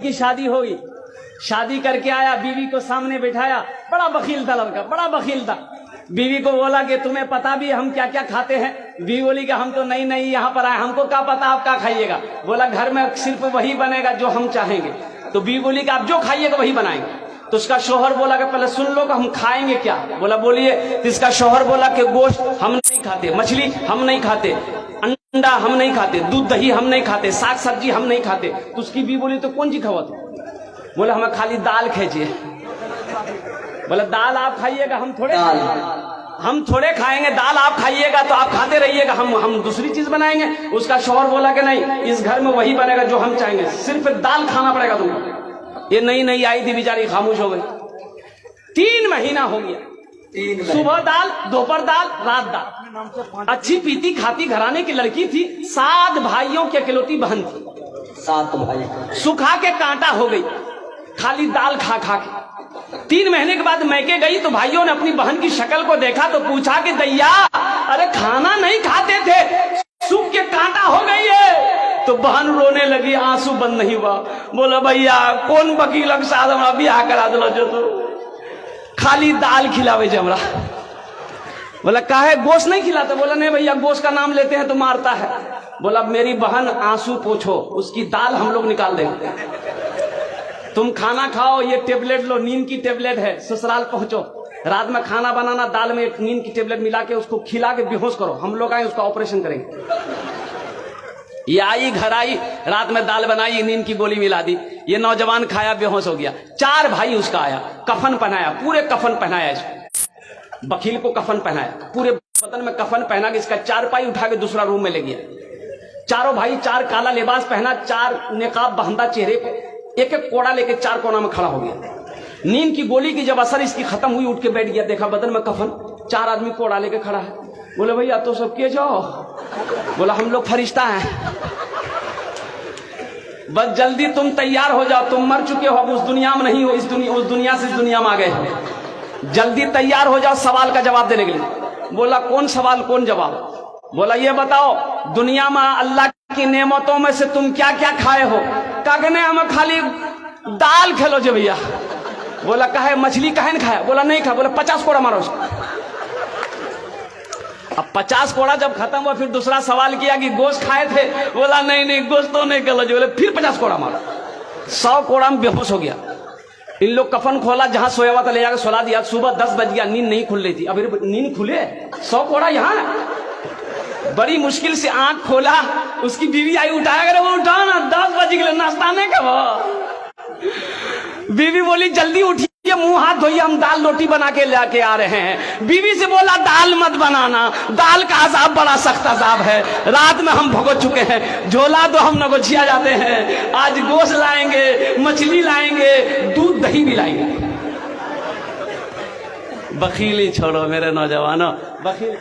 की शादी होगी, शादी करके आया, बीवी को सामने बिठाया, बड़ा बखील था लड़का, बड़ा बखील था। बीवी को बोला कि तुम्हें पता भी हम क्या क्या खाते हैं? बीवी बोली कि हम तो नई नई यहाँ पर आए, हमको क्या पता आप क्या खाइएगा। बोला घर में सिर्फ वही बनेगा जो हम चाहेंगे। तो बीवी बोली कि आप जो खाइएगा वही बनाएंगे। तो उसका शौहर बोला कि पहले सुन लो कि हम खाएंगे क्या। बोला बोलिए। तो इसका शौहर बोला कि गोश्त हम नहीं खाते, मछली हम नहीं खाते, अंडा हम नहीं खाते, दूध दही हम नहीं खाते, साग सब्जी हम नहीं खाते। तो उसकी बीवी बोली तो कौन सी खावा तू? बोला हमें खाली दाल खींचिए। बोला दाल आप खाइएगा, हम थोड़े खाएंगे, दाल आप खाइएगा तो आप खाते रहिएगा, हम दूसरी चीज बनाएंगे। उसका शौहर बोला कि नहीं, इस घर में वही बनेगा जो हम चाहेंगे, सिर्फ दाल खाना पड़ेगा तुमको। ये नई नई आई थी, बेचारी खामोश हो गई। 3 महीना हो गया, सुबह दाल, दोपहर दाल, रात दाल। अच्छी पीती खाती घराने की लड़की थी, 7 भाइयों की अकेलौती बहन थी। 7 भाई सुखा के कांटा हो गई, खाली दाल खा खा के। 3 महीने के बाद मैके गई तो भाइयों ने अपनी बहन की शक्ल को देखा तो पूछा कि दैया, अरे खाना नहीं खाते थे, सूख के कांटा हो गई है। तो बहन रोने लगी, आंसू बंद नहीं हुआ। बोला भैया कौन वकील के साथ हमरा बियाह करा दिलो जो तो खाली दाल खिलावे जमरा। बोला काहे गोश्त नहीं खिलाता? बोला नहीं भैया, गोश्त का नाम लेते हैं तो मारता है। बोला मेरी बहन आंसू पोछो, उसकी दाल हम लोग निकाल देंगे। तुम खाना खाओ, ये टेबलेट लो, नींद की टेबलेट है, ससुराल पहुंचो, रात में खाना बनाना, दाल में नींद की टेबलेट मिला के उसको खिला के बेहोश करो, हम लोग आए उसका ऑपरेशन करेंगे। ये आई, घर आई, रात में दाल बनाई, नींद की गोली मिला दी, ये नौजवान खाया, बेहोश हो गया। 4 भाई उसका आया, कफन पहनाया, पूरे कफन पहनाया इसको, वकील को कफन पहनाया, पूरे बदन में कफन पहना के इसका 4 पाई उठा के दूसरा रूम में ले गया। चारों भाई 4 काला लिबास पहना, 4 निकाब बांधा चेहरे पे, एक एक कोड़ा लेके 4 कोना में खड़ा हो गया। नींद की गोली की जब असर इसकी खत्म हुई, उठ के बैठ गया, देखा बदन में कफन, 4 आदमी कोड़ा लेके खड़ा है। बोले भैया तो सब के जाओ। बोला हम लोग फरिश्ता हैं, बस जल्दी तुम तैयार हो जाओ, तुम मर चुके हो, अब उस दुनिया में नहीं हो, उस दुनिया से इस दुनिया में आ गए हो, जल्दी तैयार हो जाओ सवाल का जवाब देने के लिए। बोला कौन सवाल कौन जवाब? बोला ये बताओ दुनिया में अल्लाह की नेमतों में से तुम क्या क्या खाए हो? कागने हमें खाली दाल खेलो जो भैया। बोला कहे मछली कहे नहीं खाया? बोला नहीं खाया। बोला 50 कोड़ा मारो उसको। अब 50 कोड़ा जब खत्म हुआ, फिर दूसरा सवाल किया कि गोश्त खाए थे? बोला नहीं नहीं, गोश्त तो नहीं खेलो जो। बोले फिर 50 कोड़ा मारो। 100 कोड़ा में बेहोश हो गया। इन लोग कफन खोला, जहां सोया हुआ था ले जाकर सुला दिया। सुबह 10 बज गया, नींद नहीं खुल रही थी। अभी नींद खुले, 100 कोड़ा यहाँ। बड़ी मुश्किल से आंख खोला, उसकी बीवी आई, उठाया करे, वो उठाओ ना, 10 बज गए, नाश्ता नहीं करो। बीवी बोली जल्दी उठिए, मुंह हाथ धोइए, हम दाल रोटी बना के लेके आ रहे हैं। बीवी से बोला दाल मत बनाना, दाल का अजाब बड़ा सख्त अजाब है, रात में हम भुगत चुके हैं, झोला तो हम नगोचिया जाते हैं, आज गोश्त लाएंगे, मछली लाएंगे, दूध दही भी लाएंगे। बखीली छोड़ो मेरे नौजवानों, बखील